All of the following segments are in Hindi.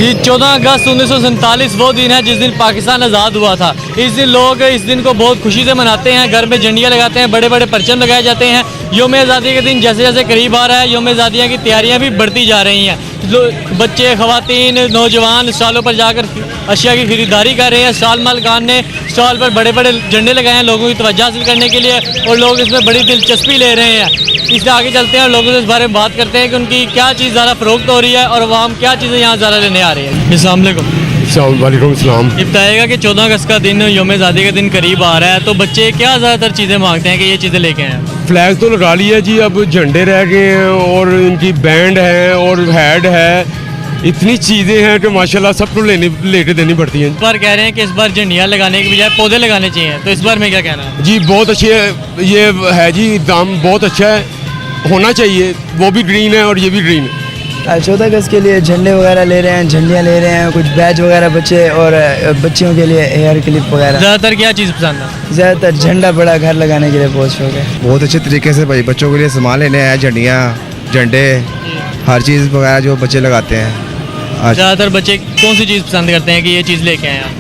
कि 14 अगस्त 1947 वो दिन है जिस दिन पाकिस्तान आज़ाद हुआ था। इस दिन लोग इस दिन को बहुत खुशी से मनाते हैं, घर में झंडियाँ लगाते हैं, बड़े बड़े परचम लगाए जाते हैं। योम आज़ादी के दिन जैसे जैसे करीब आ रहा है, योम आज़ादियाँ की तैयारियाँ भी बढ़ती जा रही हैं। बच्चे, ख़वातीन, नौजवान स्टॉलों पर जाकर अशिया की खरीदारी कर रहे हैं। स्टॉल मालिकान ने स्टॉल पर बड़े बड़े झंडे लगाए हैं लोगों की तवज्जो हासिल करने के लिए, और लोग इसमें बड़ी दिलचस्पी ले रहे हैं। इससे आगे चलते हैं और लोगों से इस बारे में बात करते हैं कि उनकी क्या चीज़ ज़्यादा फ़रोख्त हो रही है और अवाम क्या चीज़ें यहाँ ज़्यादा लेने आ रही है। अस्सलाम वालेकुम। ये बताएगा कि 14 अगस्त का दिन, योम आज़ादी का दिन करीब आ रहा है, तो बच्चे क्या ज़्यादातर चीज़ें मांगते हैं कि ये चीज़ें लेके आएँ? फ्लैग तो लगा लिया जी, अब झंडे रह गए हैं और इनकी बैंड है और हेड है। इतनी चीज़ें हैं कि माशाल्लाह सबको लेके देनी पड़ती हैं। इस बार कह रहे हैं कि इस बार झंडियाँ लगाने की बजाय पौधे लगाने चाहिए, तो इस बार में क्या कहना है? जी बहुत अच्छे है, ये है जी, दाम बहुत अच्छा है, होना चाहिए। वो भी ग्रीन है और ये भी ग्रीन है। 14 अगस्त के लिए झंडे वगैरह ले रहे हैं, झंडियाँ ले रहे हैं, कुछ बैच वगैरह बच्चे और बच्चियों के लिए हेयर क्लिप वगैरह। ज़्यादातर क्या चीज़ पसंद है? ज़्यादातर झंडा बड़ा घर लगाने के लिए बहुत शौक है। बहुत अच्छे तरीके से भाई बच्चों के लिए सामान लेने हैं, झंडियाँ, झंडे, हर चीज़ वगैरह जो बच्चे लगाते हैं। ज़्यादातर बच्चे कौन सी चीज़ पसंद करते हैं कि ये चीज़ लेके आए आप?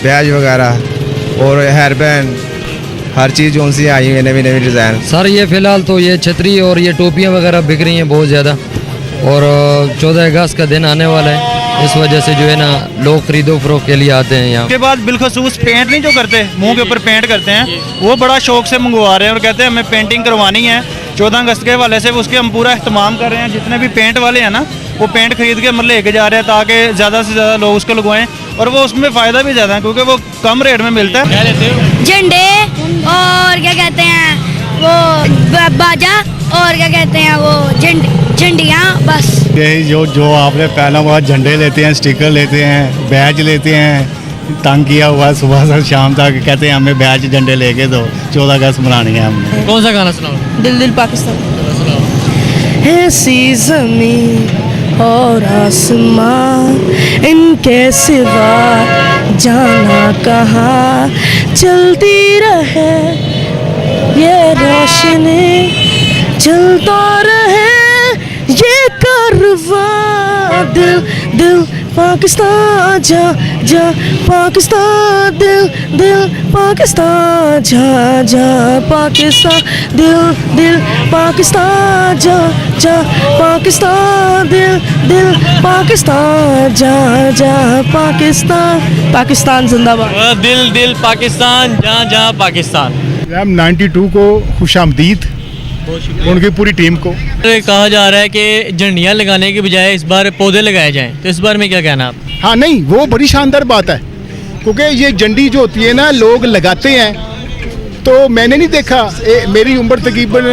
बैज वगैरह और हेयर बैंड, हर चीज़ जो सी आई है नवी नवी डिज़ाइन। सर ये फ़िलहाल तो ये छतरी और ये टोपियाँ वगैरह बिक रही हैं बहुत ज़्यादा, और 14 अगस्त का दिन आने वाला है, इस वजह से जो है ना लोग खरीदो फरोख्त के लिए आते हैं यहाँ। उसके बाद बिलखसूस पेंट नहीं जो करते, मुंह के ऊपर पेंट करते हैं, वो बड़ा शौक से मंगवा रहे हैं और कहते हैं हमें पेंटिंग करवानी है 14 अगस्त के हवाले से। उसके हम पूरा इस्तेमाल कर रहे हैं। जितने भी पेंट वाले हैं ना, वो पेंट खरीद के मतलब लेके जा रहे हैं ताकि ज़्यादा से ज़्यादा लोग उसको लगवाएं, और वो उसमें फ़ायदा भी ज़्यादा है क्योंकि वो कम रेट में मिलता है। क्या लेते हो? झंडे और क्या कहते हैं वो बाजा, और क्या कहते हैं वो झंडियाँ, बस यही जो आपने पहना हुआ, झंडे लेते हैं, स्टिकर लेते हैं, बैज लेते हैं। तंग किया हुआ सुबह से शाम तक, कहते हैं हमें बैज झंडे लेके दो, 14 अगस्त मनानी है हमने। कौन सा गाना सुनाओ? दिल दिल पाकिस्तान। ऐसी ज़मीन और आसमां, इनके सिवा जाना कहाँ, चलती रहे ये रोशनी, चलता रहे ये कारवां। दिल दिल पाकिस्तान जा जा, पाकिस्तान दिल दिल पाकिस्तान जा जा, पाकिस्तान दिल दिल पाकिस्तान जा जा, पाकिस्तान दिल दिल पाकिस्तान जा जा, पाकिस्तान पाकिस्तान जिंदाबाद। दिल दिल पाकिस्तान, जहाँ जहाँ पाकिस्तान। 92 को खुशामदीद उनकी पूरी टीम को। कहा जा रहा है कि झंडियाँ लगाने के बजाय इस बार पौधे लगाए जाएं, तो इस बार में क्या कहना आप? हाँ नहीं, वो बड़ी शानदार बात है क्योंकि ये झंडी जो होती है ना, लोग लगाते हैं, तो मैंने नहीं देखा, मेरी उम्र तकरीबन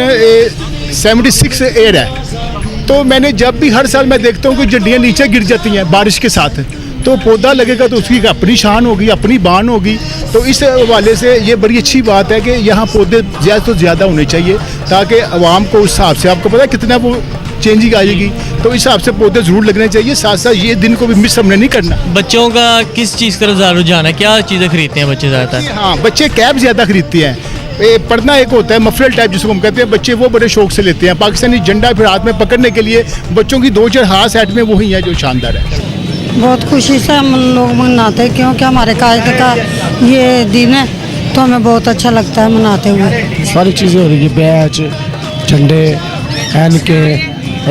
76 एयर है, तो मैंने जब भी हर साल मैं देखता हूँ कि झंडियाँ नीचे गिर जाती हैं बारिश के साथ, तो पौधा लगेगा तो उसकी अपनी शान होगी, अपनी बान होगी। तो इस हवाले से ये बड़ी अच्छी बात है कि यहाँ पौधे ज़्यादा से ज़्यादा होने चाहिए ताकि आवाम को उस हिसाब से, आपको पता है कितना वो चेंजिंग आएगी, तो इस हिसाब से पौधे ज़रूर लगने चाहिए। साथ साथ ये दिन को भी मिस हमने नहीं करना। बच्चों का किस चीज़ का ज़्यादा रुझान है? क्या चीज़ें खरीदते हैं बच्चे ज़्यादातर? हाँ, बच्चे कैप ज़्यादा खरीदते हैं। पढ़ना एक होता है मफलर टाइप जिसको हम कहते हैं, बच्चे वो बड़े शौक से लेते हैं। पाकिस्तानी झंडा फिर हाथ में पकड़ने के लिए बच्चों की 2-4 हाथ सेट में वही है जो शानदार है। बहुत खुशी से हम लोग मनाते हैं क्योंकि हमारे कायदे का ये दिन है, तो हमें बहुत अच्छा लगता है मनाते हुए। सारी चीज़ें हो रही है, बैच, झंडे, एनके,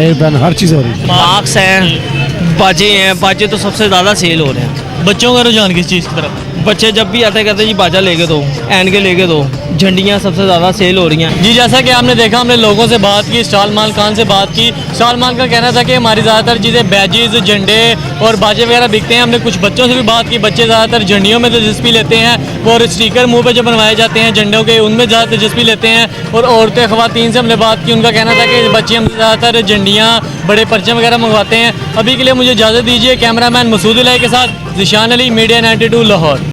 एयरबैन, हर चीज़ हो रही है। मार्क्स हैं, बाजे हैं, बाजे तो सबसे ज़्यादा सेल हो रहे हैं। बच्चों का रुझान किस चीज़ की तरफ? बच्चे जब भी आते कहते हैं जी बाजा लेके दो, एनके लेके दो, झंडियाँ सबसे ज़्यादा सेल हो रही हैं। जी, जैसा कि आपने देखा, हमने लोगों से बात की, स्टॉल मालिकान से बात की। स्टॉल मालिक का कहना था कि हमारी ज़्यादातर चीज़ें बैजेज़, झंडे और बाजे वगैरह बिकते हैं। हमने कुछ बच्चों से भी बात की, बच्चे ज़्यादातर झंडियों में दिलचस्पी लेते हैं और स्टिकर मुंह पे जो बनवाए जाते हैं झंडों के, उनमें ज़्यादा दिलचस्पी लेते हैं। और औरतें, ख़वातीन से हमने बात की, उनका कहना था कि बच्चे हम ज़्यादातर झंडियाँ, बड़े परचम वगैरह मंगवाते हैं। अभी के लिए मुझे इजाज़त दीजिए। कैमरामैन मसूद इलाही के साथ ज़िशान अली, मीडिया 92 लाहौर।